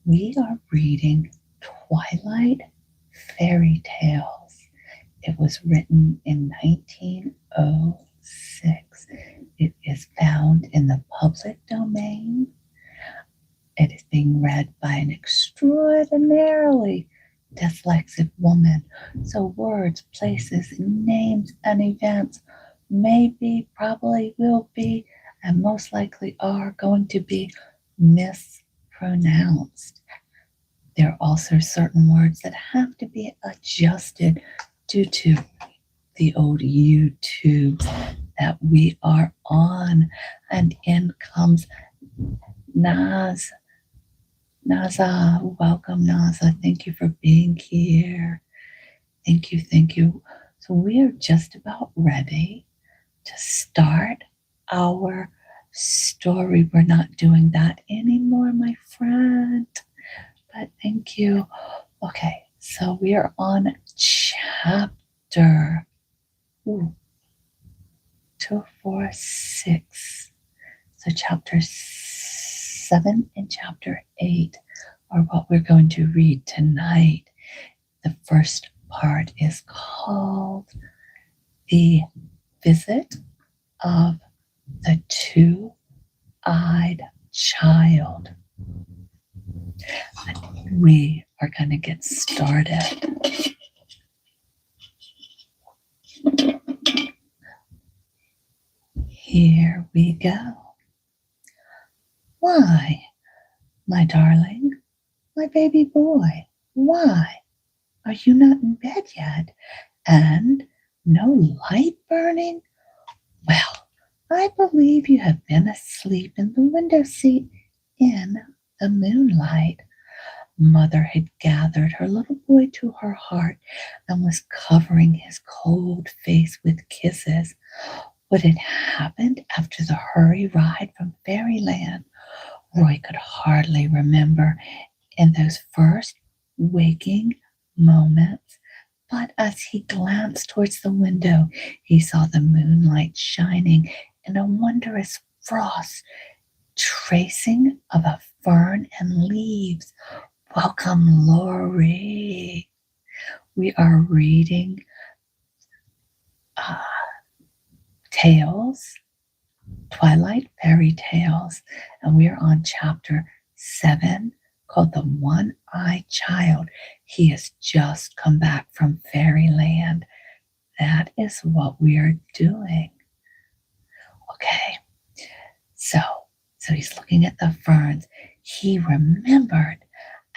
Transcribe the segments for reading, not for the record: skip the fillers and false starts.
We are reading Twilight Fairy Tales. It was written in 1906. It is found in the public domain. It is being read by an extraordinarily dyslexic woman. So words, places, names, and events may be, probably will be, and most likely are going to be mispronounced. There are also certain words that have to be adjusted due to the old YouTube that we are on. And in comes Naza. Welcome, Naza. Thank you for being here. Thank you, thank you. So we are just about ready to start our story. We're not doing that anymore, my friend. But thank you. Okay, so we are on chapter 246. So chapter 7 and chapter 8 are what we're going to read tonight. The first part is called The Visit of the Two-Eyed Child. We are going to get started. Here we go. Why, my darling, my baby boy, why are you not in bed yet? And no light burning? Well, I believe you have been asleep in the window seat in the moonlight. Mother had gathered her little boy to her heart and was covering his cold face with kisses. What had happened after the hurry ride from Fairyland, Roy could hardly remember in those first waking moments. But as he glanced towards the window, he saw the moonlight shining in a wondrous frost, tracing of a fern and leaves. Welcome, Lori. We are reading Tales, Twilight Fairy Tales, and we are on chapter 7 called The One-Eyed Child. He has just come back from Fairyland. That is what we are doing. Okay, so he's looking at the ferns. He remembered,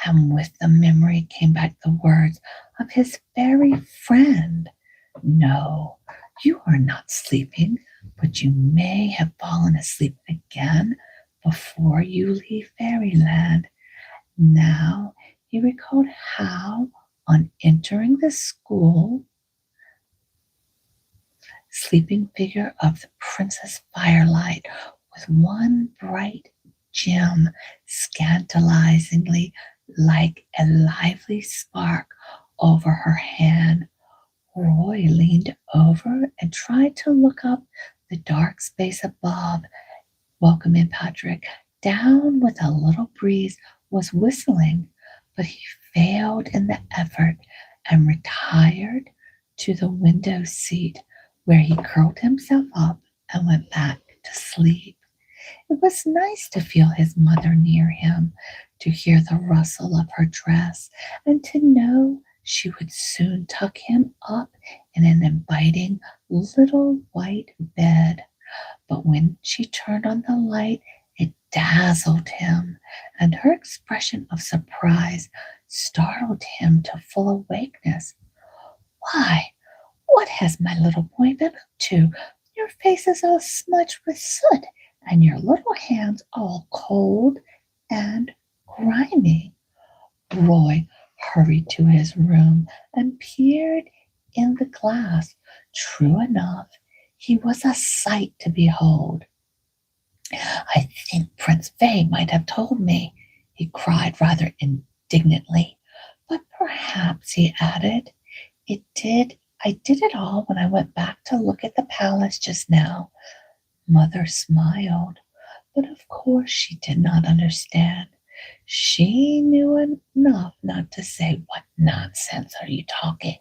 and with the memory came back the words of his fairy friend. No, you are not sleeping, but you may have fallen asleep again before you leave Fairyland. Now he recalled how, on entering the school, sleeping figure of the Princess Firelight with one bright gem scandalizingly like a lively spark over her hand. Roy leaned over and tried to look up the dark space above. Welcome in, Patrick. Down with a little breeze was whistling, but he failed in the effort and retired to the window seat, where he curled himself up and went back to sleep. It was nice to feel his mother near him, to hear the rustle of her dress, and to know she would soon tuck him up in an inviting little white bed. But when she turned on the light, it dazzled him, and her expression of surprise startled him to full awakeness. Why, what has my little boy been up to? Your face is all smudged with soot, and your little hands all cold and grimy. Roy hurried to his room and peered in the glass. True enough, he was a sight to behold. I think Prince Fay might have told me, he cried rather indignantly. But perhaps, he added, I did it all when I went back to look at the palace just now. Mother smiled, but of course she did not understand. She knew enough not to say, "What nonsense are you talking?"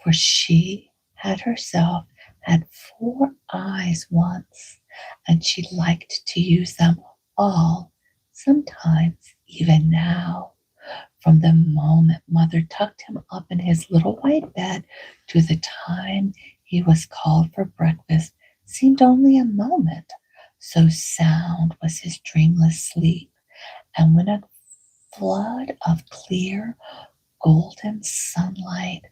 For she had herself had 4 eyes once, and she liked to use them all, sometimes even now. From the moment Mother tucked him up in his little white bed to the time he was called for breakfast seemed only a moment, so sound was his dreamless sleep. And when a flood of clear golden sunlight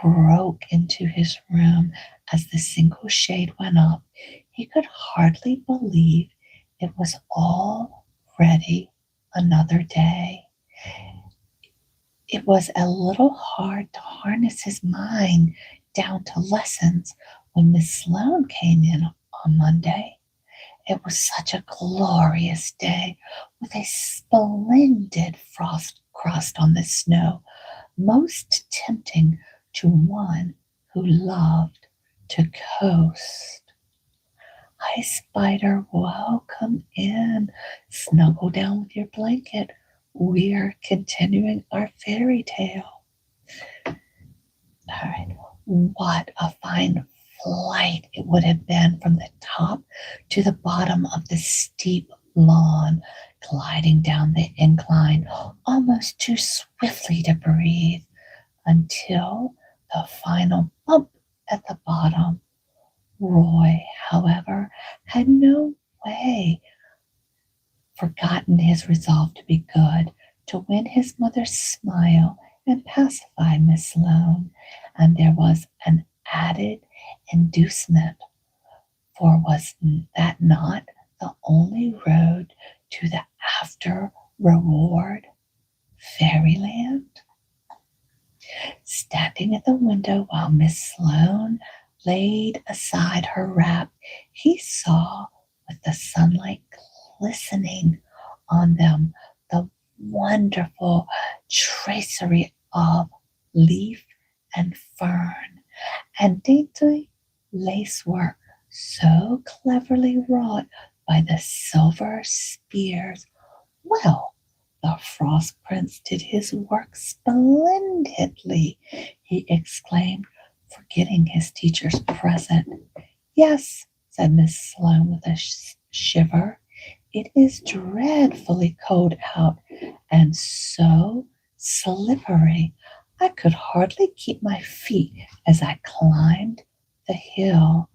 broke into his room as the single shade went up, he could hardly believe it was already another day. It was a little hard to harness his mind down to lessons when Miss Sloane came in on Monday. It was such a glorious day with a splendid frost crust on the snow, most tempting to one who loved to coast. "Hi, Spider, welcome in. Snuggle down with your blanket. We're continuing our fairy tale." All right. What a fine flight it would have been from the top to the bottom of the steep lawn, gliding down the incline almost too swiftly to breathe, until the final bump at the bottom. Roy, however, had no way forgotten his resolve to be good, to win his mother's smile and pacify Miss Sloane, and there was an added inducement, for was that not the only road to the after reward, Fairyland? Standing at the window while Miss Sloane laid aside her wrap, he saw, with the sunlight glistening on them, the wonderful tracery of leaf and fern, and dainty lacework so cleverly wrought by the silver spears. "Well, the Frost Prince did his work splendidly," he exclaimed, forgetting his teacher's present. "Yes," said Miss Sloane with a shiver, "it is dreadfully cold out, and so slippery. I could hardly keep my feet as I climbed the hill.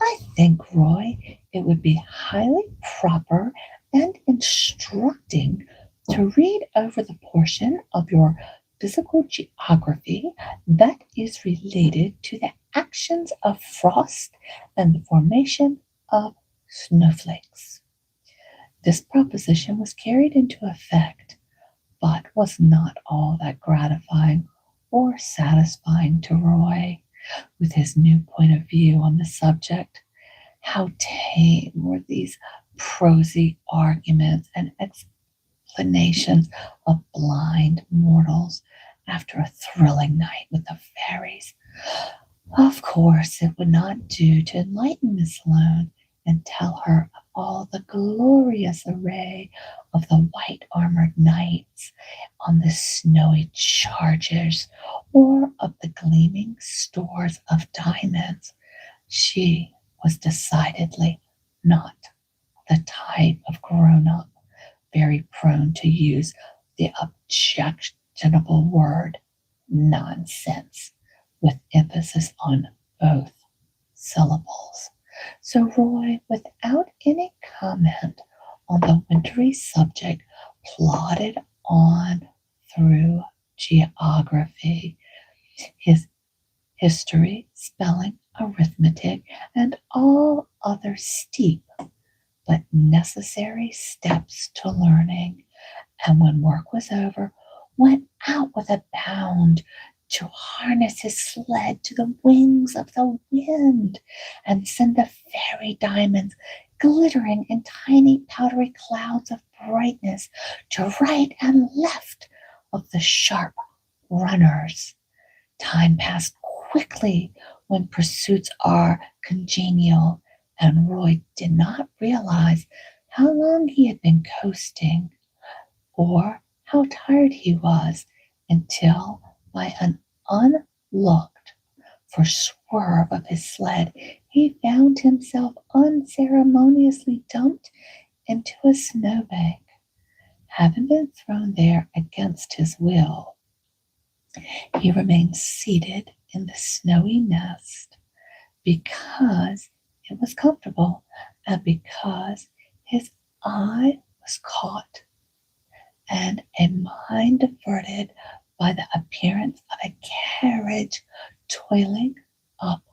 I think, Roy, it would be highly proper and instructing to read over the portion of your physical geography that is related to the actions of frost and the formation of snowflakes." This proposition was carried into effect, but was not all that gratifying or satisfying to Roy. With his new point of view on the subject, how tame were these prosy arguments and explanations of blind mortals after a thrilling night with the fairies. Of course, it would not do to enlighten Miss Sloane and tell her of all the glorious array of the white-armored knights on the snowy chargers, or of the gleaming stores of diamonds. She was decidedly not the type of grown-up very prone to use the objectionable word nonsense, with emphasis on both syllables. So Roy, without any comment on the wintry subject, plodded on through geography, his history, spelling, arithmetic, and all other steep but necessary steps to learning, and when work was over, went out with a bound to harness his sled to the wings of the wind and send the fairy diamonds glittering in tiny powdery clouds of brightness to right and left of the sharp runners. Time passed quickly when pursuits are congenial, and Roy did not realize how long he had been coasting, or how tired he was until, by an unlooked for swerve of his sled, he found himself unceremoniously dumped into a snowbank. Having been thrown there against his will, he remained seated in the snowy nest because it was comfortable and because his eye was caught and a mind diverted by the appearance of a carriage toiling up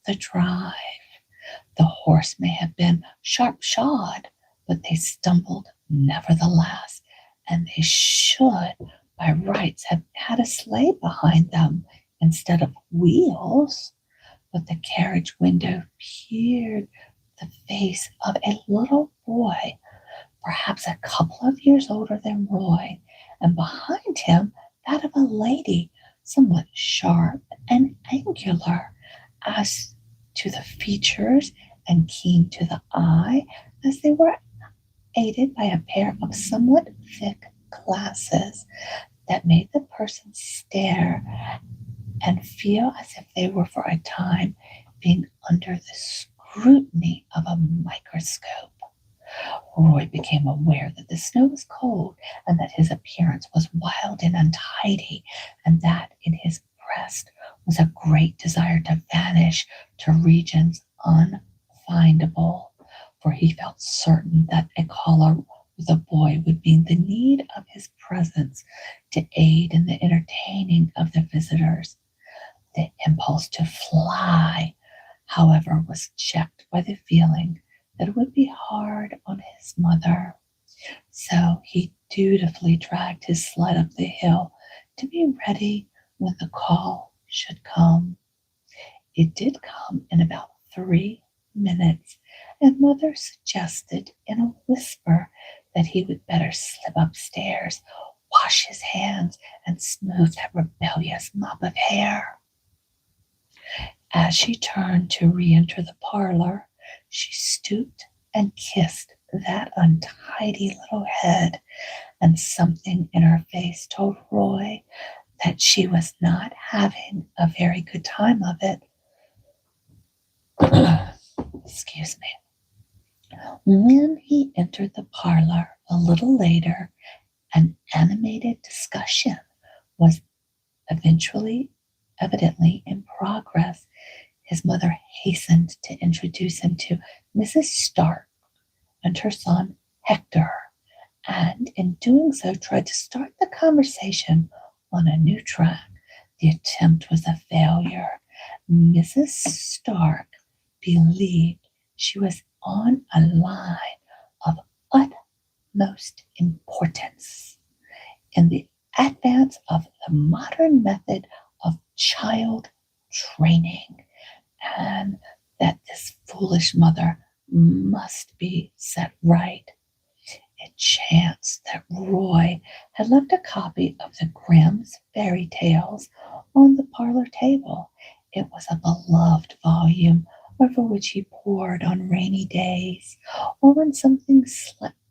the drive. The horse may have been sharp-shod, but they stumbled nevertheless, and they should by rights have had a sleigh behind them instead of wheels. But the carriage window peered the face of a little boy, perhaps a couple of years older than Roy, and behind him that of a lady, somewhat sharp and angular as to the features and keen to the eye, as they were aided by a pair of somewhat thick glasses that made the person stare and feel as if they were for a time being under the scrutiny of a microscope. Roy became aware that the snow was cold and that his appearance was wild and untidy, and that in his breast was a great desire to vanish to regions unfindable, for he felt certain that a caller with a boy would be in the need of his presence to aid in the entertaining of the visitors. The impulse to fly, however, was checked by the feeling that it would be hard on his mother. So he dutifully dragged his sled up the hill to be ready when the call should come. It did come in about 3 minutes, and Mother suggested in a whisper that he would better slip upstairs, wash his hands, and smooth that rebellious mop of hair. As she turned to re-enter the parlor, she stooped and kissed that untidy little head, and something in her face told Roy that she was not having a very good time of it. Excuse me. When he entered the parlor a little later, an animated discussion was evidently in progress. His mother hastened to introduce him to Mrs. Stark and her son Hector, and in doing so tried to start the conversation on a new track. The attempt was a failure. Mrs. Stark believed she was on a line of utmost importance in the advance of the modern method of child training, and that this foolish mother must be set right. It chanced that Roy had left a copy of the Grimm's Fairy Tales on the parlor table. It was a beloved volume over which he pored on rainy days, or when something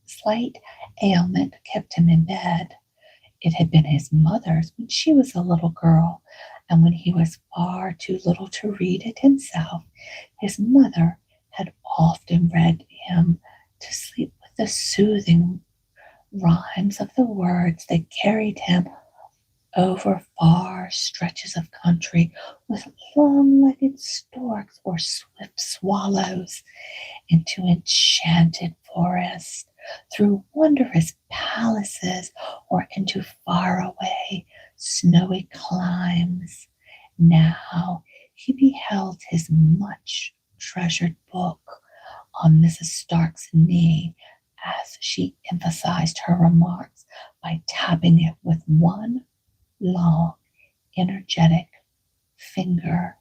slight ailment kept him in bed. It had been his mother's when she was a little girl, and when he was far too little to read it himself, his mother had often read him to sleep with the soothing rhymes of the words that carried him over far stretches of country with long-legged storks or swift swallows, into enchanted forests, through wondrous palaces, or into faraway snowy climes. Now he beheld his much treasured book on Mrs. Stark's knee as she emphasized her remarks by tapping it with one long, energetic finger.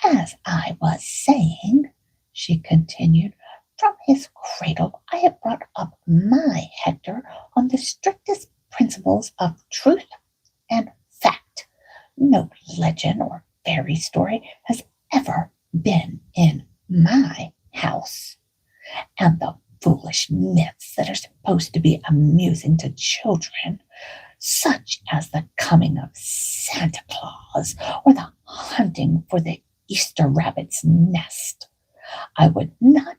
"As I was saying," she continued, "from his cradle I have brought up my Hector on the strictest principles of truth and fact. No legend or fairy story has ever been in my house, and the foolish myths that are supposed to be amusing to children such as the coming of Santa Claus or the hunting for the Easter rabbit's nest. I would not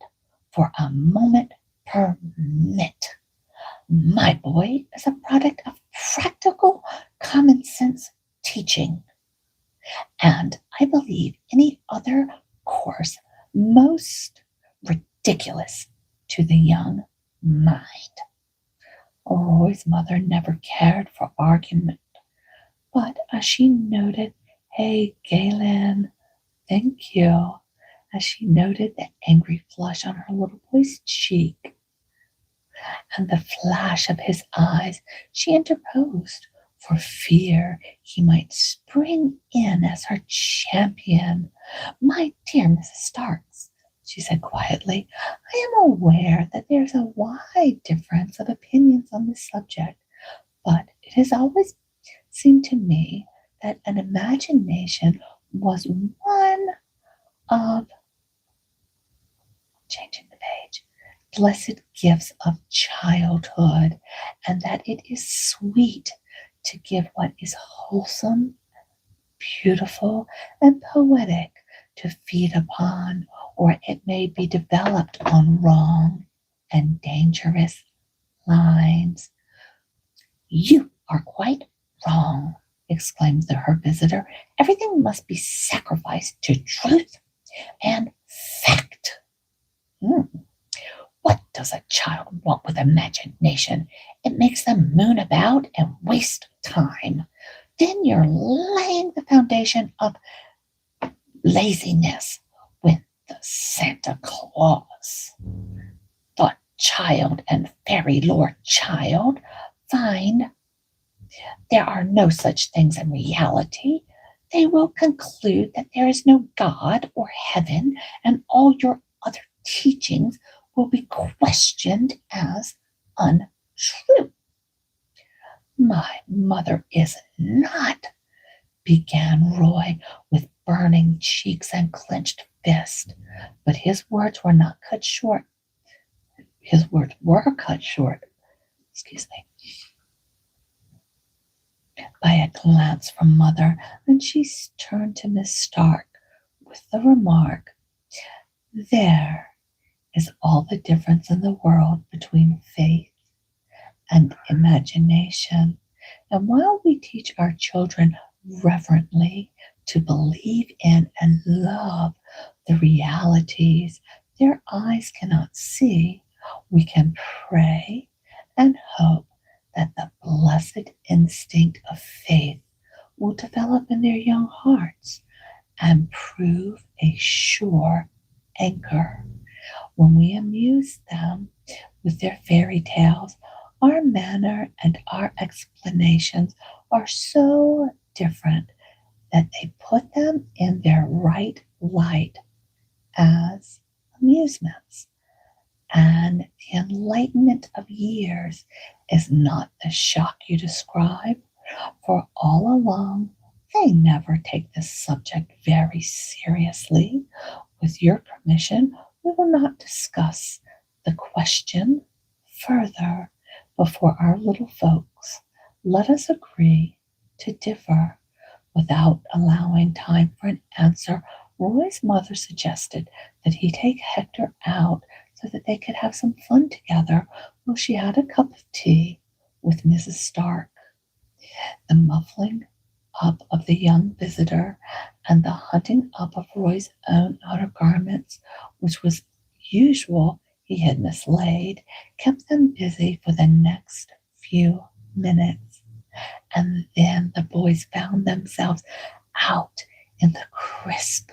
for a moment permit. My boy is a product of practical common sense teaching, and I believe any other course most ridiculous to the young mind. Roy's mother never cared for argument, but as she noted, "Hey, Galen, thank you," as she noted the angry flush on her little boy's cheek and the flash of his eyes, she interposed for fear he might spring in as her champion. "My dear Mrs. Starks," she said quietly, "I am aware that there's a wide difference of opinions on this subject, but it has always seemed to me that an imagination was one of," changing the page, "blessed gifts of childhood, and that it is sweet to give what is wholesome, beautiful, and poetic to feed upon, or it may be developed on wrong and dangerous lines." "You are quite wrong," exclaimed her visitor. "Everything must be sacrificed to truth and fact." What does a child want with imagination? It makes them moon about and waste time. Then you're laying the foundation of laziness with the Santa Claus. The child and fairy lore child find there are no such things in reality. They will conclude that there is no God or heaven, and all your other teachings will be questioned as untrue. "My mother is not," began Roy with burning cheeks and clenched fist, but his words were not cut short. His words were cut short, by a glance from Mother, and she turned to Miss Stark with the remark, "There is all the difference in the world between faith and imagination. And while we teach our children reverently to believe in and love the realities their eyes cannot see, we can pray and hope that the blessed instinct of faith will develop in their young hearts and prove a sure anchor. When we amuse them with their fairy tales, our manner and our explanations are so different that they put them in their right light as amusements. And the enlightenment of years is not the shock you describe, for all along they never take this subject very seriously. With your permission, we will not discuss the question further before our little folks. Let us agree to differ." Without allowing time for an answer, Roy's mother suggested that he take Hector out so that they could have some fun together while she had a cup of tea with Mrs. Stark. The muffling up of the young visitor and the hunting up of Roy's own outer garments, which was usual he had mislaid, kept them busy for the next few minutes. And then the boys found themselves out in the crisp,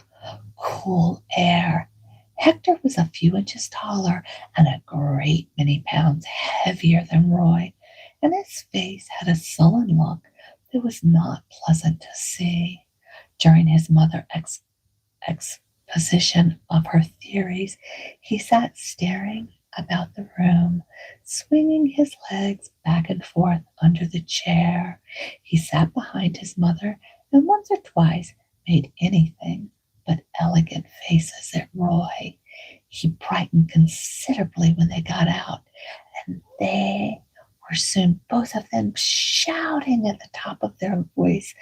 cool air. Hector was a few inches taller and a great many pounds heavier than Roy, and his face had a sullen look that was not pleasant to see. During his mother's exposition of her theories, he sat staring about the room, swinging his legs back and forth under the chair. He sat behind his mother and once or twice made anything but elegant faces at Roy. He brightened considerably when they got out, and they were soon both of them shouting at the top of their voice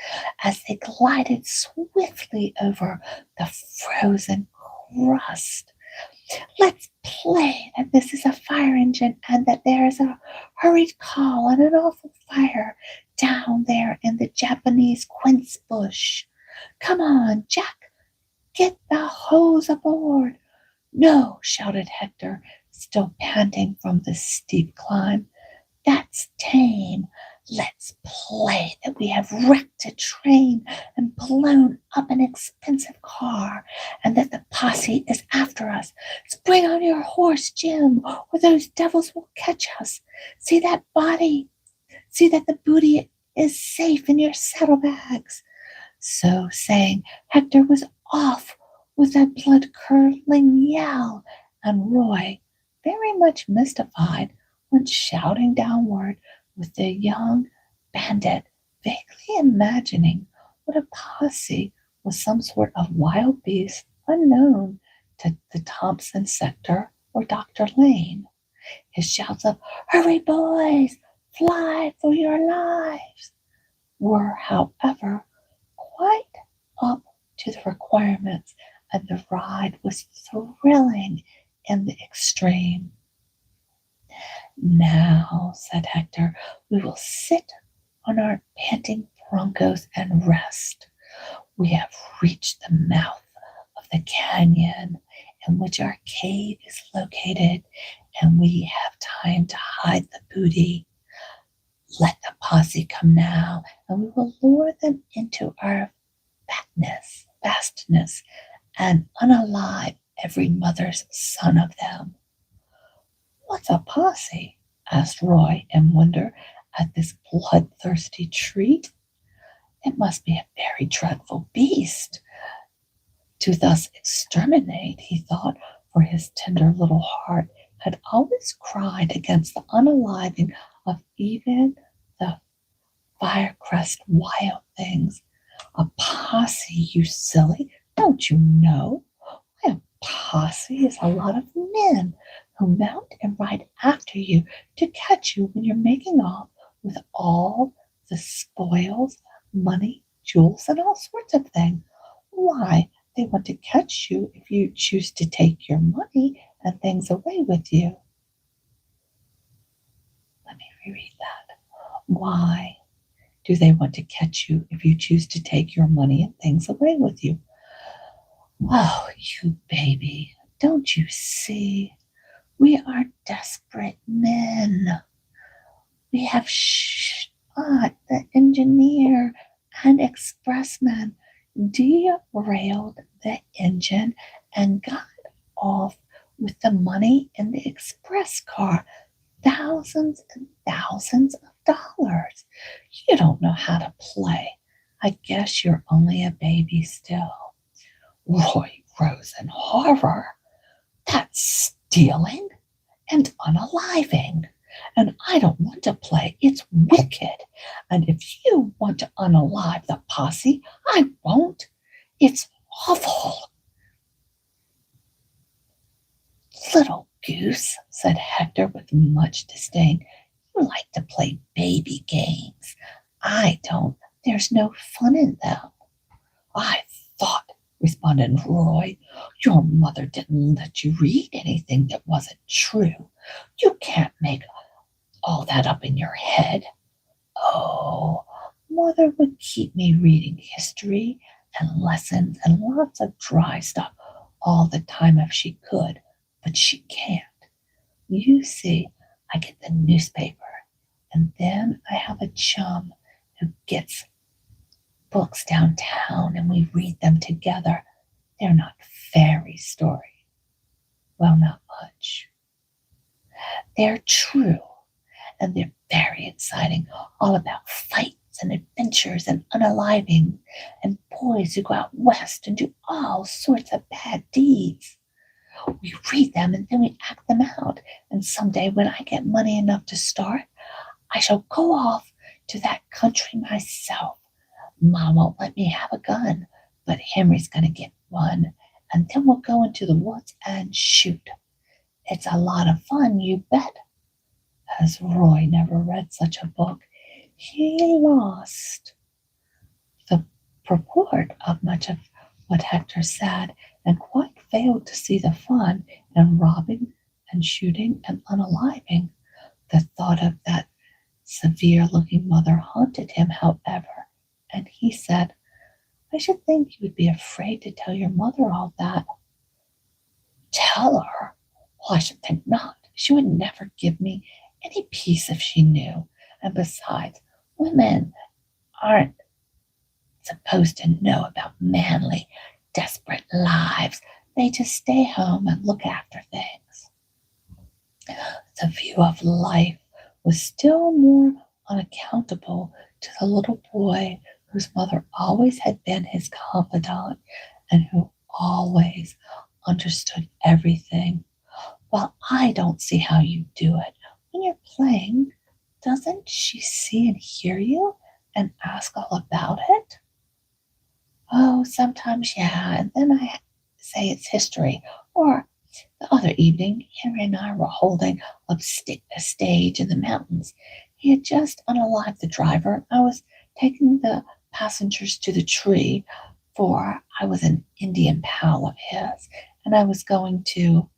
as they glided swiftly over the frozen crust. Let's play that this is a fire engine and that there is a hurried call on an awful fire down there in the Japanese quince bush. Come on, Jack, get the hose aboard. No, shouted Hector, still panting from the steep climb. That's tame. Let's play that we have wrecked a train and blown up an expensive car, and that the posse is after us. Spring on your horse, Jim, or those devils will catch us. See that body? See that the booty is safe in your saddlebags. So saying, Hector was off with a blood-curdling yell, and Roy, very much mystified, went shouting downward with the young bandit, vaguely imagining what a posse was some sort of wild beast unknown to the Thompson sector or Dr. Lane. His shouts of, "Hurry, boys! Fly for your lives!" were, however, quite up to the requirements, and the ride was thrilling in the extreme. "Now," said Hector, "we will sit on our panting broncos and rest. We have reached the mouth of the canyon in which our cave is located, and we have time to hide the booty. Let the posse come now, and we will lure them into our vastness, and unalive every mother's son of them." "What's a posse?" asked Roy in wonder at this bloodthirsty treat. It must be a very dreadful beast to thus exterminate, he thought, for his tender little heart had always cried against the unaliving of even the firecrest wild things. "A posse, you silly! Don't you know? Why, a posse is a lot of men who mount and ride after you to catch you when you're making off with all the spoils, money, jewels, and all sorts of things. Why, they want to catch you if you choose to take your money and things away with you." Let me reread that. Why do they want to catch you if you choose to take your money and things away with you? Oh, you baby, don't you see? We are desperate men. We have shot the engineer and expressman, derailed the engine, and got off with the money in the express car. Thousands and thousands of dollars. You don't know how to play. I guess you're only a baby still. Roy rose in horror. "That's stealing and unaliving, and I don't want to play. It's wicked. And if you want to unalive the posse, I won't. It's awful." "Little goose," said Hector with much disdain, "you like to play baby games. I don't. There's no fun in them." "I thought," responded Roy, "your mother didn't let you read anything that wasn't true. You can't make all that up in your head." "Oh, mother would keep me reading history and lessons and lots of dry stuff all the time if she could, but she can't. You see, I get the newspaper, and then I have a chum who gets books downtown, and we read them together. They're not fairy stories. Well, not much. They're true, and they're very exciting, all about fights and adventures and unaliving, and boys who go out west and do all sorts of bad deeds. We read them and then we act them out, and someday when I get money enough to start, I shall go off to that country myself. Mom won't let me have a gun, but Henry's going to get one, and then we'll go into the woods and shoot. It's a lot of fun, you bet." as Roy never read such a book, he lost the purport of much of what Hector said and quite failed to see the fun in robbing and shooting and unaliving. The thought of that severe-looking mother haunted him, however, and he said, "I should think you would be afraid to tell your mother all that." "Tell her? Well, I should think not. She would never give me any peace if she knew. And besides, women aren't supposed to know about manly, desperate lives. They just stay home and look after things." The view of life was still more unaccountable to the little boy whose mother always had been his confidant and who always understood everything. "Well, I don't see how you do it. When you're playing, doesn't she see and hear you and ask all about it?" "Oh, sometimes, yeah, and then I say it's history. Or the other evening, Henry and I were holding up a stage in the mountains. He had just unalived the driver. I was taking the passengers to the tree, for I was an Indian pal of his, and I was going to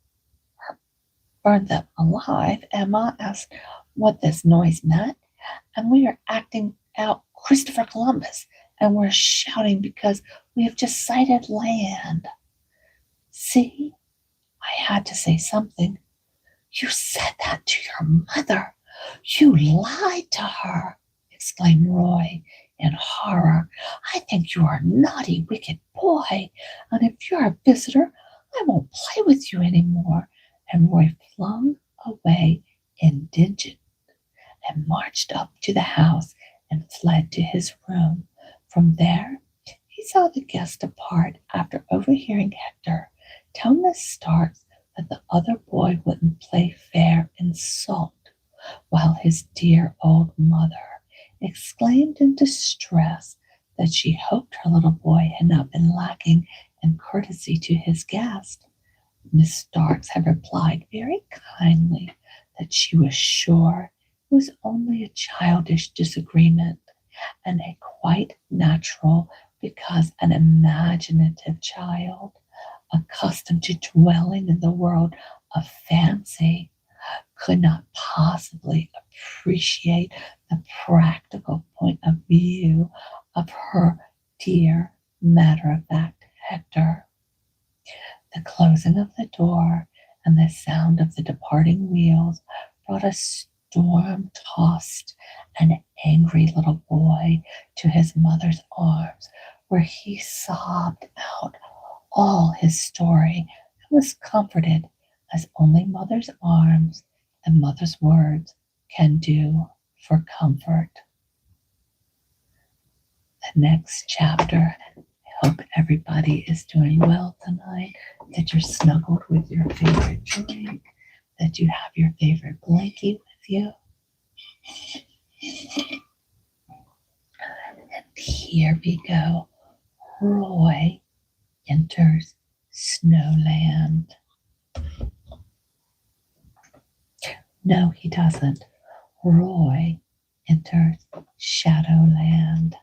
burn them alive. Emma asked what this noise meant, and we are acting out Christopher Columbus, and we're shouting because we have just sighted land. See, I had to say something." "You said that to your mother? You lied to her!" exclaimed Roy in horror. "I think you are a naughty, wicked boy, and if you're a visitor, I won't play with you any more." And Roy flung away indignant and marched up to the house and fled to his room. From there, he saw the guests depart after overhearing Hector tell Miss Starks that the other boy wouldn't play fair in salt, while his dear old mother exclaimed in distress that she hoped her little boy had not been lacking in courtesy to his guest. Miss Starks had replied very kindly that she was sure it was only a childish disagreement, and a quite natural, because an imaginative child, accustomed to dwelling in the world of fancy, could not possibly appreciate the practical point of view of her dear, matter-of-fact Hector. The closing of the door and the sound of the departing wheels brought a storm-tossed and angry little boy to his mother's arms, where he sobbed out all his story and was comforted as only mother's arms and mother's words can do for comfort. The next chapter, I hope everybody is doing well tonight, that you're snuggled with your favorite drink, that you have your favorite blankie with you. And here we go. Roy enters Snowland. No, he doesn't. Roy enters Shadowland.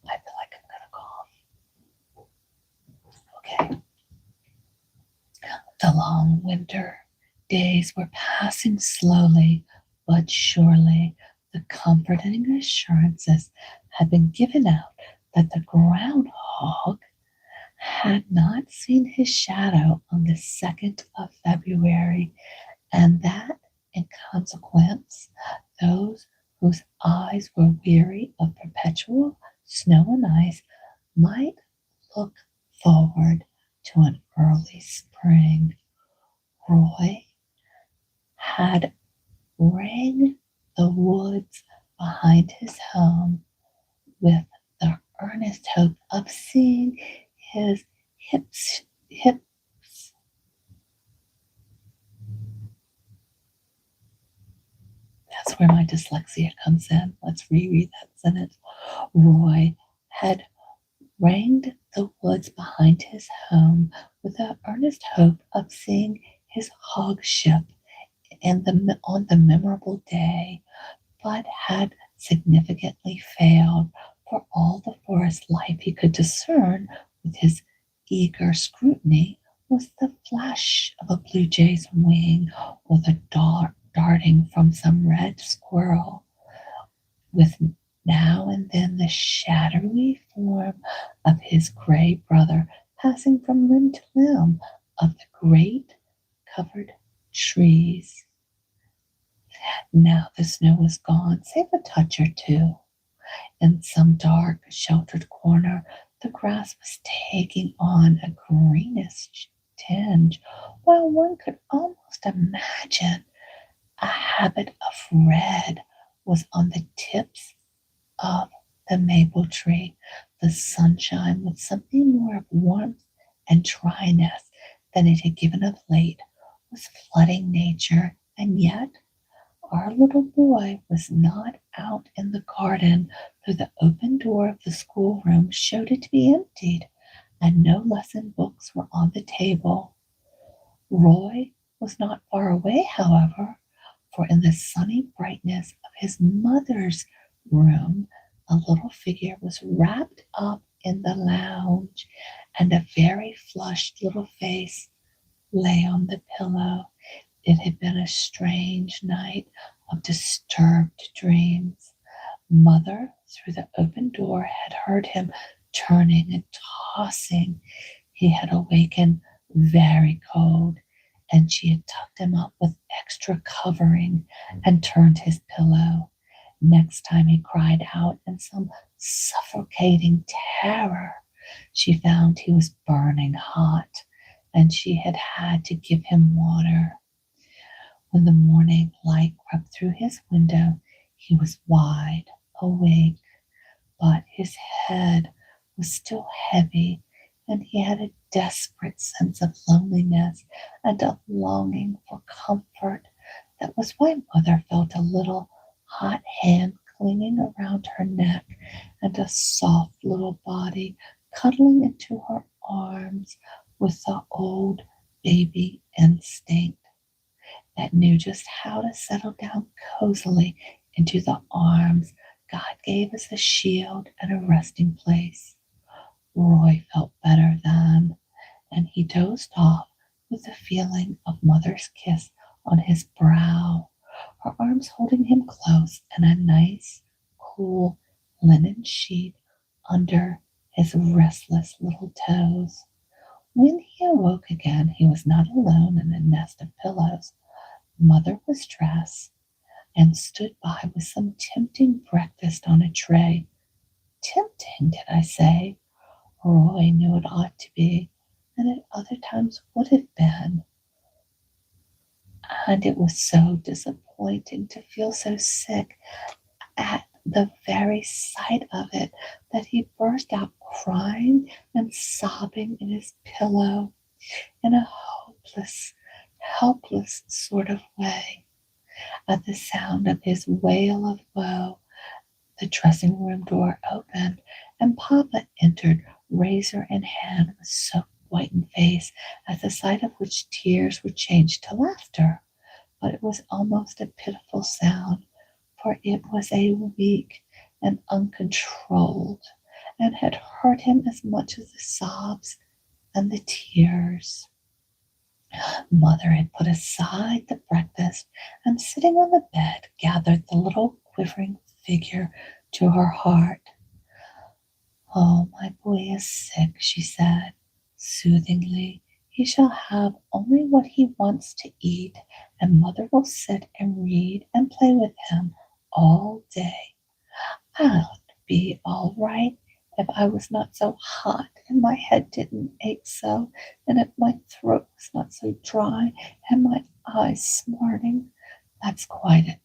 I feel like I'm gonna cough. Okay. The long winter days were passing slowly but surely. The comforting assurances had been given out that the groundhog had not seen his shadow on the 2nd of February, and that, in consequence, those whose eyes were weary of perpetual snow and ice might look forward to an early spring. Roy had rang the woods behind his home with the earnest hope of seeing his hips. That's where my dyslexia comes in. Let's reread that sentence. Roy had ranged the woods behind his home with the earnest hope of seeing his hog ship on the memorable day, but had significantly failed, for all the forest life he could discern with his eager scrutiny was the flash of a blue jay's wing or the dart darting from some red squirrel, with now and then the shadowy form of his gray brother passing from limb to limb of the great covered trees. Now the snow was gone, save a touch or two. In some dark, sheltered corner, the grass was taking on a greenish tinge, while one could almost imagine a habit of red was on the tips of the maple tree. The sunshine, with something more of warmth and dryness than it had given of late, was flooding nature, and yet our little boy was not out in the garden, though the open door of the schoolroom showed it to be emptied, and no lesson books were on the table. Roy was not far away, however, for in the sunny brightness of his mother's room a little figure was wrapped up in the lounge, and a very flushed little face lay on the pillow. It had been a strange night of disturbed dreams. Mother, through the open door, had heard him turning and tossing. He had awakened very cold, and she had tucked him up with extra covering and turned his pillow. Next time he cried out in some suffocating terror, she found he was burning hot, and she had had to give him water. When the morning light crept through his window, he was wide awake, but his head was still heavy, and he had a desperate sense of loneliness and a longing for comfort. That was why Mother felt a little hot hand clinging around her neck and a soft little body cuddling into her arms with the old baby instinct that knew just how to settle down cozily into the arms God gave as a shield and a resting place. Roy felt better then, and he dozed off with the feeling of Mother's kiss on his brow, her arms holding him close, and a nice, cool linen sheet under his restless little toes. When he awoke again, he was not alone in a nest of pillows. Mother was dressed and stood by with some tempting breakfast on a tray. Tempting, did I say? Roy knew it ought to be, and at other times would have been. And it was so disappointing to feel so sick at the very sight of it that he burst out crying and sobbing in his pillow in a hopeless, helpless sort of way. At the sound of his wail of woe, the dressing room door opened, and Papa entered, razor in hand, with soaked whitened face, at the sight of which tears were changed to laughter. But it was almost a pitiful sound, for it was a weak and uncontrolled, and had hurt him as much as the sobs and the tears. Mother had put aside the breakfast, and sitting on the bed, gathered the little quivering figure to her heart. "Oh, my boy is sick," she said soothingly. "He shall have only what he wants to eat, and Mother will sit and read and play with him all day. I'd be all right if I was not so hot, and my head didn't ache so, and if my throat was not so dry, and my eyes smarting. That's quite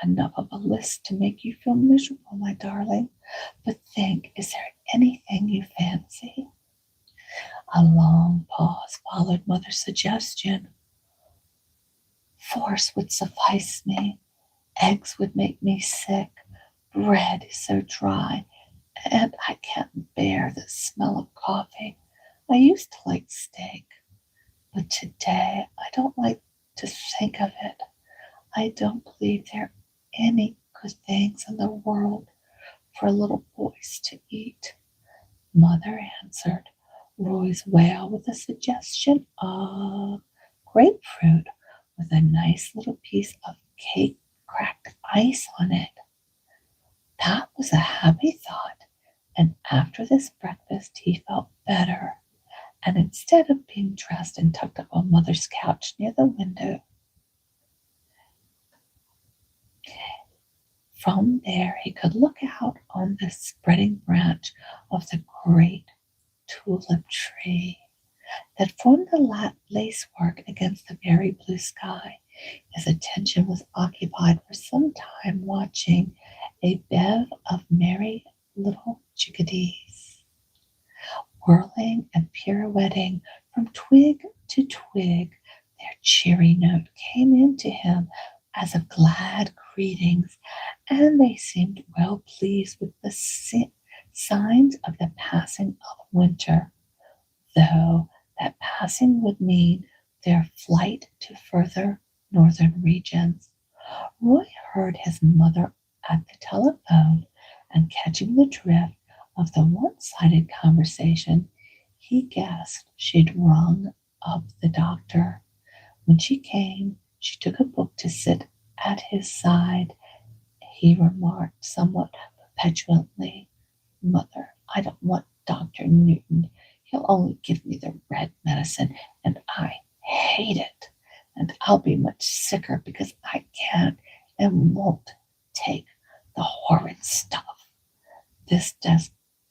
enough of a list to make you feel miserable, my darling. But think, is there anything you fancy?" A long pause followed Mother's suggestion. "Force would suffice me. Eggs would make me sick. Bread is so dry, and I can't bear the smell of coffee. I used to like steak, but today I don't like to think of it. I don't believe there are any good things in the world for little boys to eat. Mother answered Roy's wail with a suggestion of grapefruit with a nice little piece of cake cracked ice on it. That was a happy thought, and after this breakfast he felt better, and instead of being dressed and tucked up on Mother's couch near the window, from there he could look out on the spreading branch of the great tulip tree that formed the lacework against the very blue sky. His attention was occupied for some time watching a bev of merry little chickadees, whirling and pirouetting from twig to twig. Their cheery note came into him as of glad greetings, and they seemed well pleased with the signs of the passing of winter, though that passing would mean their flight to further northern regions. Roy heard his mother at the telephone, and catching the drift of the one-sided conversation, he guessed she'd rung up the doctor. When she came, she took a book to sit at his side. He remarked somewhat petulantly, "Mother, I don't want Dr. Newton. He'll only give me the red medicine, and I hate it. And I'll be much sicker because I can't and won't take the horrid stuff." This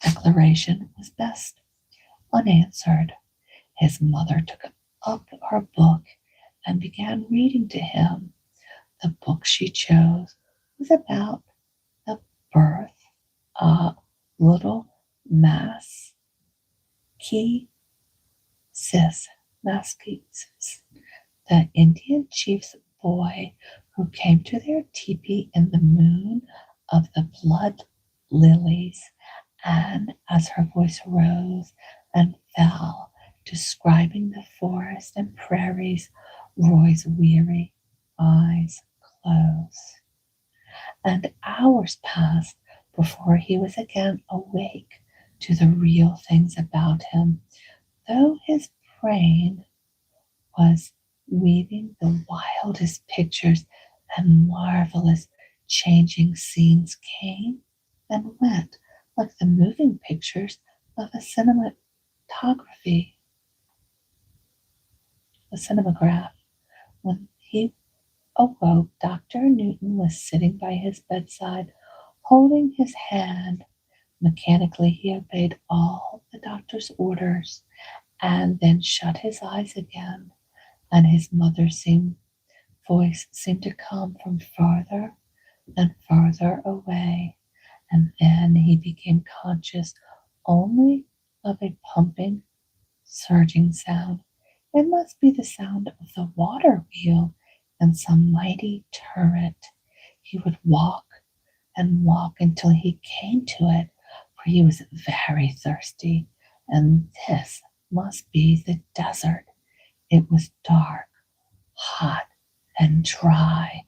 declaration was best unanswered. His mother took up her book and began reading to him. The book she chose was about the birth of little Maskeesis, the Indian chief's boy who came to their teepee in the moon of the blood lilies, and as her voice rose and fell, describing the forest and prairies, Roy's weary eyes closed, and hours passed before he was again awake to the real things about him, though his brain was weaving the wildest pictures and marvelous changing scenes came and went like the moving pictures of a cinematograph. When he awoke, Dr. Newton was sitting by his bedside, holding his hand. Mechanically, he obeyed all the doctor's orders and then shut his eyes again, and his mother's voice seemed to come from farther and farther away, and then he became conscious only of a pumping, surging sound. It must be the sound of the water wheel in some mighty turret. He would walk and walk until he came to it, for he was very thirsty, and this must be the desert. It was dark, hot, and dry.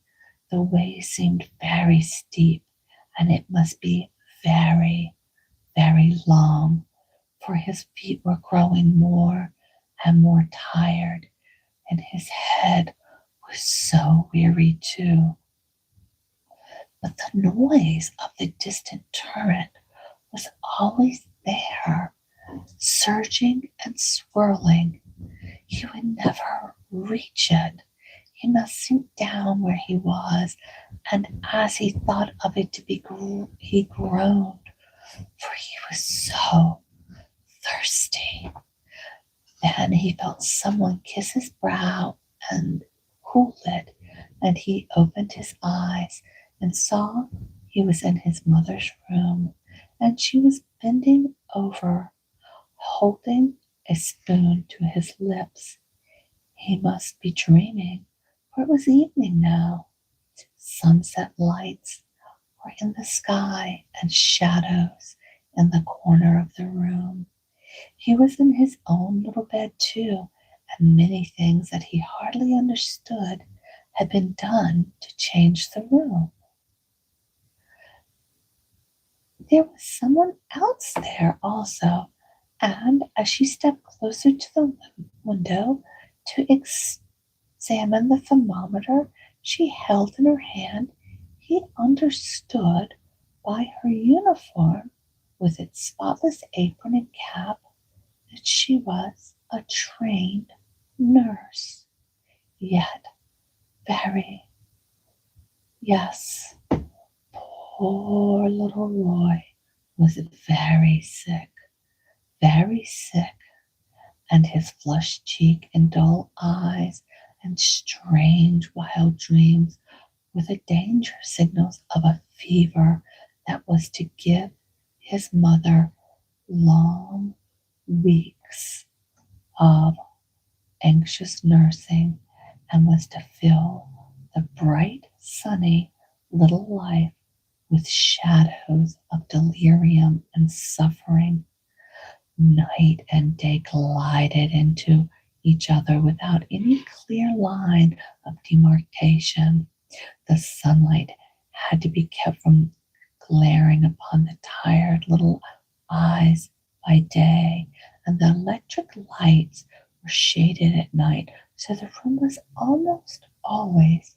The way seemed very steep, and it must be very, very long, for his feet were growing more and more tired, and his head was so weary too. But the noise of the distant torrent was always there, surging and swirling. He would never reach it. He must sink down where he was, and as he thought of it he groaned, for he was so thirsty. Then he felt someone kiss his brow and cool it, and he opened his eyes and saw he was in his mother's room, and she was bending over, holding a spoon to his lips. He must be dreaming, for it was evening now. Sunset lights were in the sky, and shadows in the corner of the room. He was in his own little bed too, and many things that he hardly understood had been done to change the room. There was someone else there also, and as she stepped closer to the window to examine the thermometer she held in her hand, he understood by her uniform with its spotless apron and cap that she was a trained nurse. Yet very, yes, poor little Roy was very sick, and his flushed cheek and dull eyes and strange wild dreams were the danger signals of a fever that was to give his mother long weeks of anxious nursing and was to fill the bright, sunny little life with shadows of delirium and suffering. Night and day glided into each other without any clear line of demarcation. The sunlight had to be kept from glaring upon the tired little eyes by day, and the electric lights were shaded at night, so the room was almost always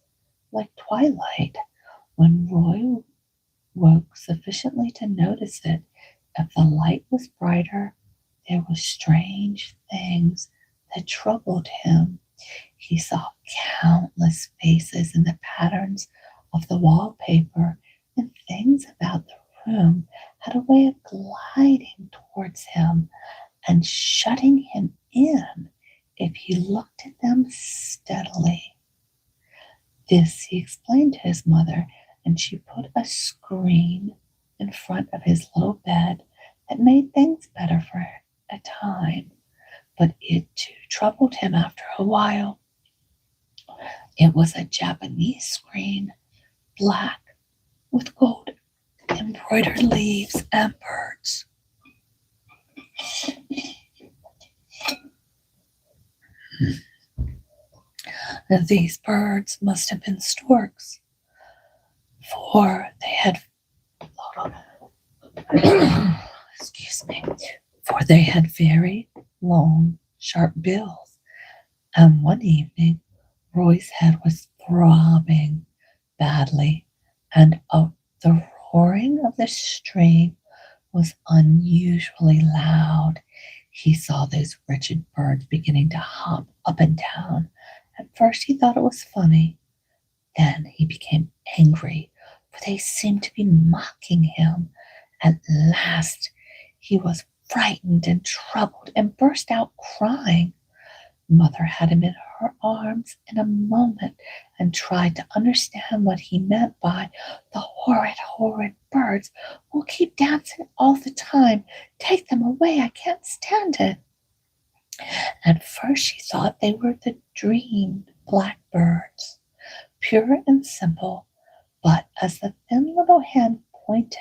like twilight. When Roy woke sufficiently to notice it, if the light was brighter, there were strange things that troubled him. He saw countless faces in the patterns of the wallpaper, and things about the room had a way of gliding towards him and shutting him in if he looked at them steadily. This he explained to his mother, and she put a screen in front of his little bed that made things better for a time, but it too troubled him after a while. It was a Japanese screen, black with gold embroidered leaves and birds. These birds must have been storks, for they had excuse me, for they had very long, sharp bills. And one evening, Roy's head was throbbing badly, and the roaring of the stream was unusually loud. He saw those wretched birds beginning to hop up and down. At first he thought it was funny. Then he became angry, for they seemed to be mocking him. At last he was frightened and troubled and burst out crying. Mother had him in her arms in a moment and tried to understand what he meant by the horrid birds will keep dancing all the time. Take them away, I can't stand it. At first she thought they were the dreamed blackbirds, pure and simple, but as the thin little hand pointed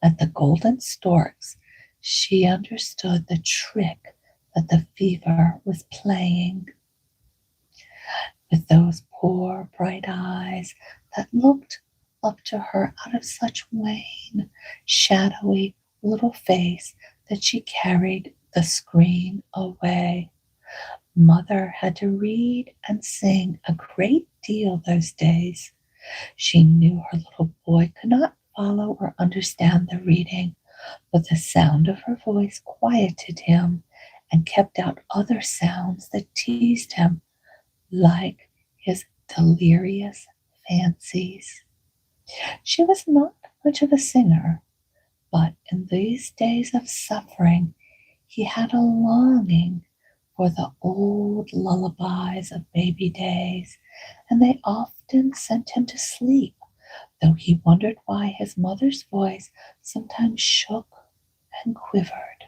at the golden storks, she understood the trick that the fever was playing. With those poor bright eyes that looked up to her out of such wan, shadowy little face that she carried the screen away. Mother had to read and sing a great deal those days. She knew her little boy could not follow or understand the reading, but the sound of her voice quieted him and kept out other sounds that teased him, like his delirious fancies. She was not much of a singer, but in these days of suffering, he had a longing for the old lullabies of baby days, and they often sent him to sleep, though he wondered why his mother's voice sometimes shook and quivered.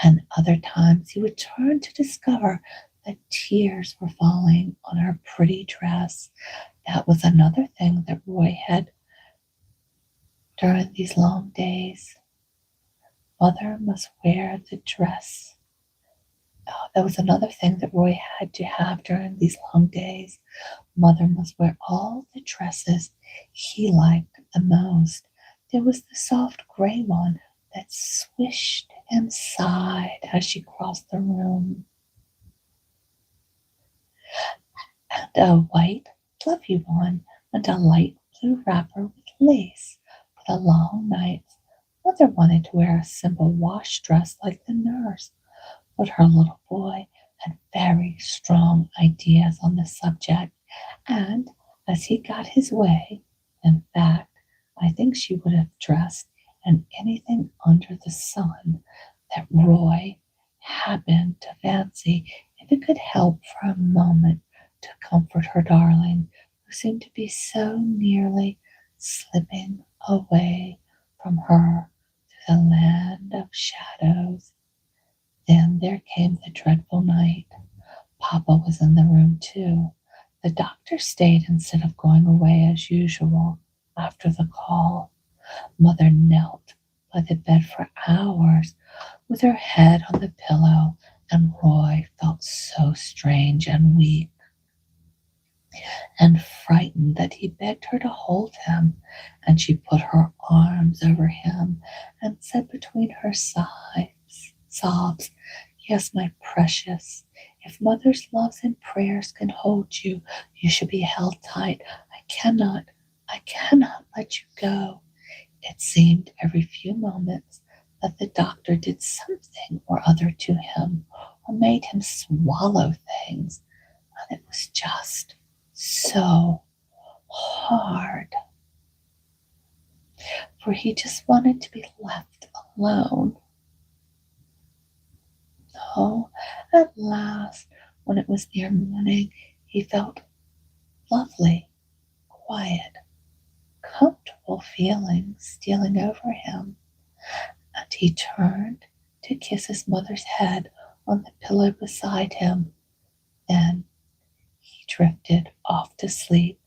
And other times he would turn to discover that tears were falling on her pretty dress. That was another thing that Roy had during these long days. Mother must wear the dress. Oh, that was another thing that Roy had to have during these long days. Mother must wear all the dresses he liked the most. There was the soft gray one that swished and sighed as she crossed the room, and a white, fluffy one, and a light blue wrapper with lace. For the long nights, Mother wanted to wear a simple wash dress like the nurse, but her little boy had very strong ideas on the subject, and as he got his way, in fact, I think she would have dressed in anything under the sun that Roy happened to fancy if it could help for a moment to comfort her darling, who seemed to be so nearly slipping away from her to the land of shadows. Then there came the dreadful night. Papa was in the room too. The doctor stayed instead of going away as usual after the call. Mother knelt by the bed for hours with her head on the pillow, and Roy felt so strange and weak and frightened that he begged her to hold him, and she put her arms over him and said between her sobs, "Yes, my precious, if mother's loves and prayers can hold you, you should be held tight. I cannot let you go." It seemed every few moments that the doctor did something or other to him, or made him swallow things, and it was just so hard, for he just wanted to be left alone. So at last, when it was near morning, he felt lovely, quiet, comfortable feelings stealing over him, and he turned to kiss his mother's head on the pillow beside him. Then he drifted off to sleep.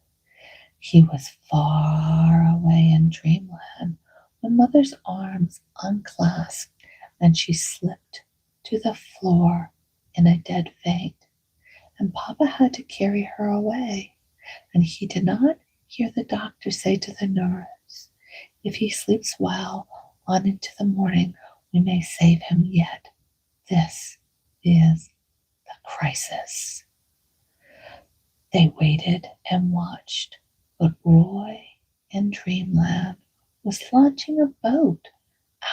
He was far away in dreamland when Mother's arms unclasped and she slipped to the floor in a dead faint, and Papa had to carry her away, and he did not hear the doctor say to the nurse, "If he sleeps well on into the morning, we may save him yet. This is the crisis." They waited and watched, but Roy in dreamland was launching a boat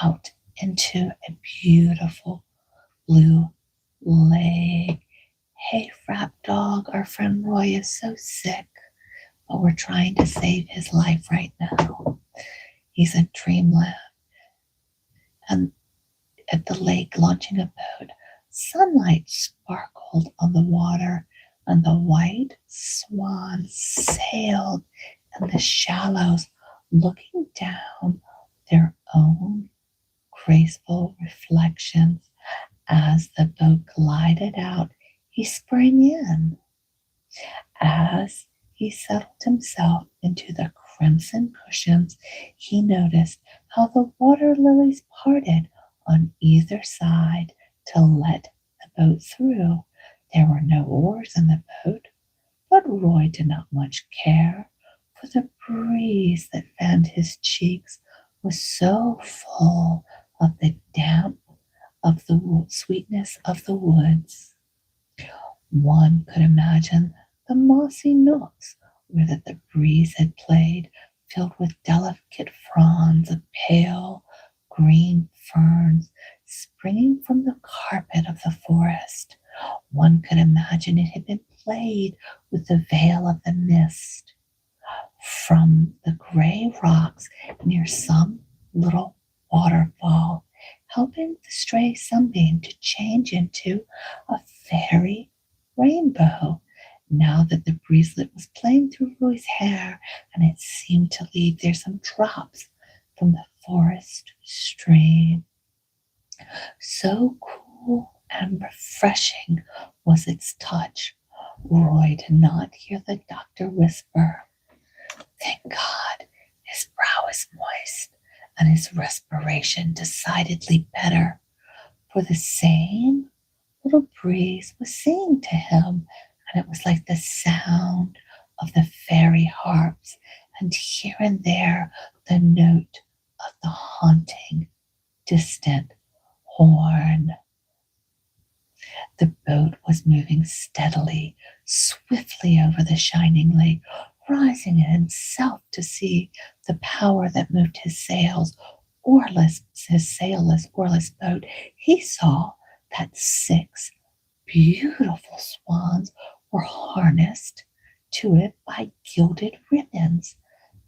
out into a beautiful blue lake. "Hey, Frap Dog, our friend Roy is so sick, but we're trying to save his life right now. He's in dreamland and at the lake launching a boat. Sunlight sparkled on the water, and the white swan sailed in the shallows, looking down their own graceful reflections. As the boat glided out, he sprang in. As he settled himself into the crimson cushions, he noticed how the water lilies parted on either side to let the boat through. There were no oars in the boat, but Roy did not much care, for the breeze that fanned his cheeks was so full of the damp of the sweetness of the woods. One could imagine the mossy nooks where the breeze had played, filled with delicate fronds of pale green ferns springing from the carpet of the forest. One could imagine it had been played with the veil of the mist from the gray rocks near some little waterfall, helping the stray sunbeam to change into a fairy rainbow. Now that the breezelet was playing through Roy's hair, and it seemed to leave there some drops from the forest stream. So cool and refreshing was its touch, Roy did not hear the doctor whisper, "Thank God, his brow is moist and his respiration decidedly better, for the same little breeze was singing to him, and it was like the sound of the fairy harps, and here and there the note of the haunting, distant horn. The boat was moving steadily, swiftly over the shining lake, rising in himself to see the power that moved his sailless, oarless boat. He saw that 6 beautiful swans were harnessed to it by gilded ribbons.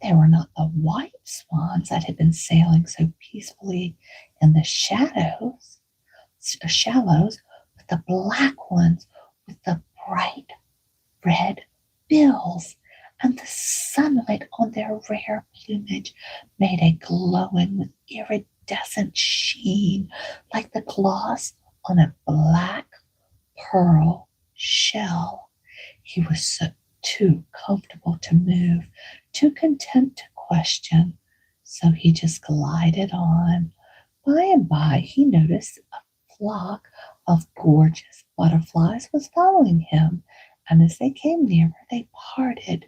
They were not the white swans that had been sailing so peacefully in the shallows, but the black ones with the bright red bills, and the sunlight on their rare plumage made a glowing with iridescent sheen like the gloss on a black pearl shell. He was too comfortable to move, too content to question, so he just glided on. By and by he noticed a flock of gorgeous butterflies was following him, and as they came nearer, they parted,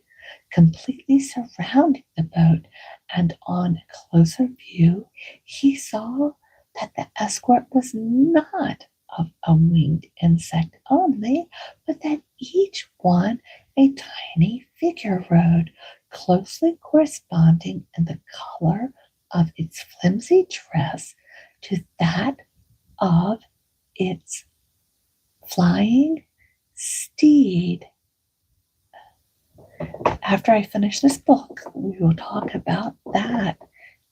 completely surrounding the boat, and on a closer view, he saw that the escort was not of a winged insect only, but that each one a tiny figure rode, closely corresponding in the color of its flimsy dress to that of its flying steed. After I finish this book, we will talk about that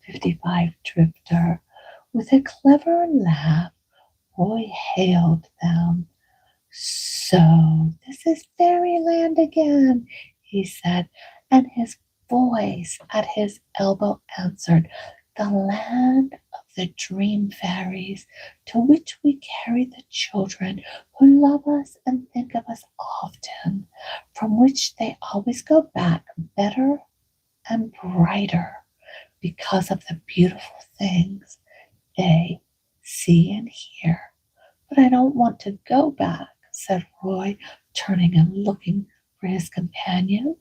55 drifter. With a clever laugh, Roy hailed them. "So this is Fairyland again," he said, and his voice at his elbow answered, "The land of the dream fairies, to which we carry the children who love us and think of us often, from which they always go back better and brighter because of the beautiful things they see and hear." "But I don't want to go back," said Roy, turning and looking for his companion.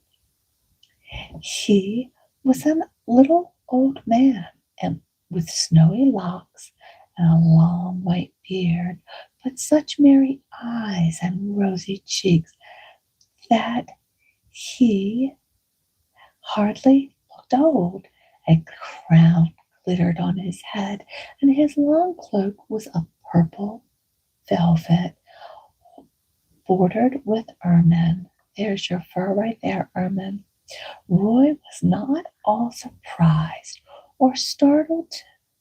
He was a little old man, and with snowy locks and a long white beard, but such merry eyes and rosy cheeks that he hardly looked old. A crown glittered on his head, and his long cloak was of purple velvet bordered with ermine. There's your fur right there, ermine. Roy was not all surprised or startled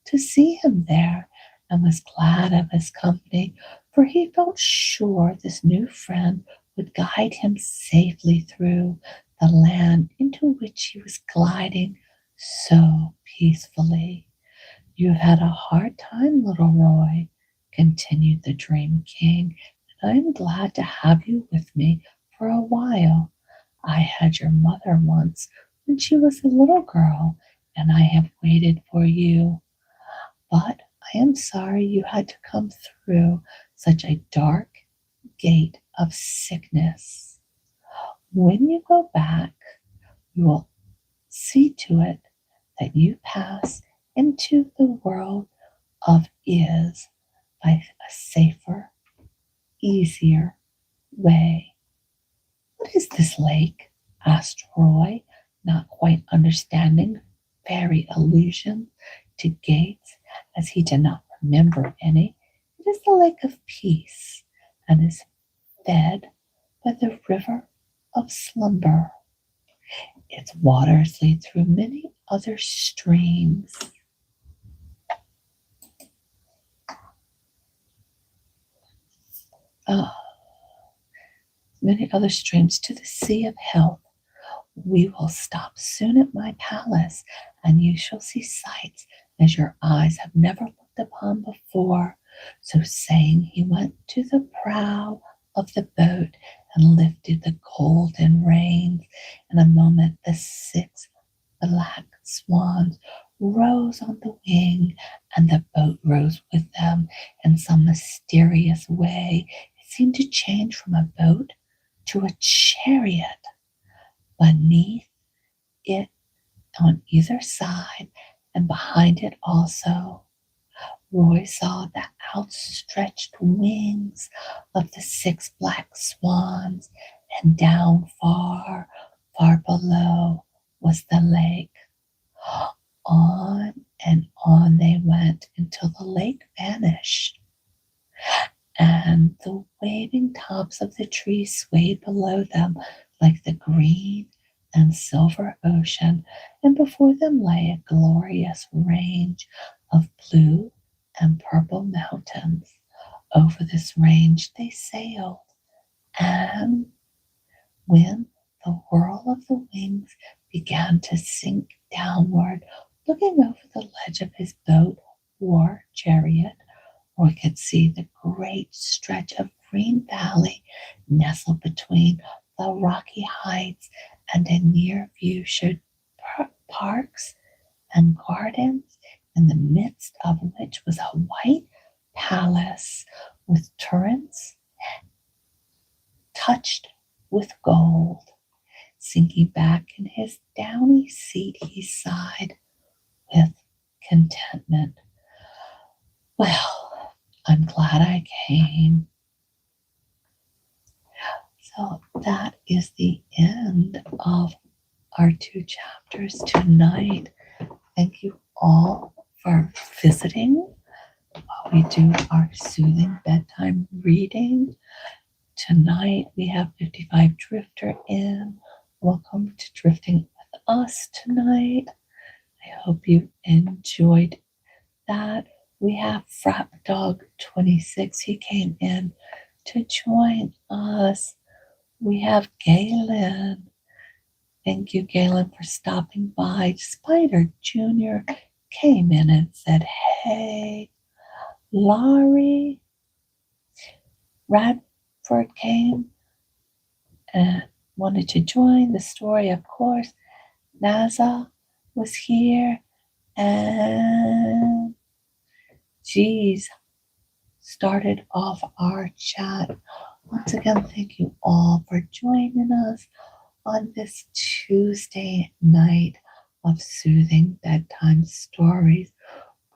to see him there, and was glad of his company, for he felt sure this new friend would guide him safely through the land into which he was gliding so peacefully. "You've had a hard time, little Roy," continued the Dream King, "and I am glad to have you with me for a while. I had your mother once when she was a little girl, and I have waited for you. But I am sorry you had to come through such a dark gate of sickness. When you go back, we will see to it that you pass into the world of is by a safer, easier way." "What is this lake?" asked Roy, not quite understanding fairy allusion to gates, as he did not remember any. "It is the Lake of Peace, and is fed by the River of Slumber. Its waters lead through many other streams. Many other streams to the Sea of Health. We will stop soon at my palace, and you shall see sights as your eyes have never looked upon before." So saying, he went to the prow of the boat and lifted the golden reins. In a moment, the 6 black swans rose on the wing, and the boat rose with them in some mysterious way. It seemed to change from a boat to a chariot. Beneath it, on either side, and behind it also, Roy saw the outstretched wings of the 6 black swans, and down far, far below was the lake. On and on they went until the lake vanished, and the waving tops of the trees swayed below them like the green and silver ocean, and before them lay a glorious range of blue and purple mountains. Over this range they sailed, and when the whirl of the wings began to sink downward, looking over the ledge of his boat or chariot, Roy could see the great stretch of green valley nestled between the rocky heights, and in near view showed parks and gardens, in the midst of which was a white palace with turrets touched with gold. Sinking back in his downy seat, he sighed with contentment. Well, I'm glad I came. So that is the end of our 2 chapters tonight. Thank you all for visiting while we do our soothing bedtime reading. Tonight we have 55 Drifter in. Welcome to Drifting with us tonight. I hope you enjoyed that. We have Frat Dog 26. He came in to join us. We have Galen. Thank you, Galen, for stopping by. Spider Jr. came in and said, hey. Laurie Radford came and wanted to join the story, of course. NASA was here, and G's started off our chat. Once again, thank you all for joining us on this Tuesday night of soothing bedtime stories.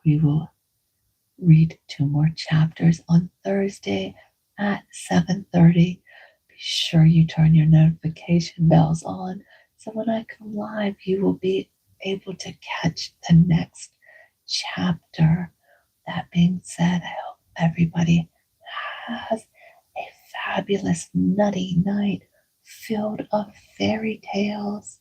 We will read 2 more chapters on Thursday at 7:30. Be sure you turn your notification bells on so when I come live, you will be able to catch the next chapter. That being said, I hope everybody has a fabulous, nutty night filled of fairy tales.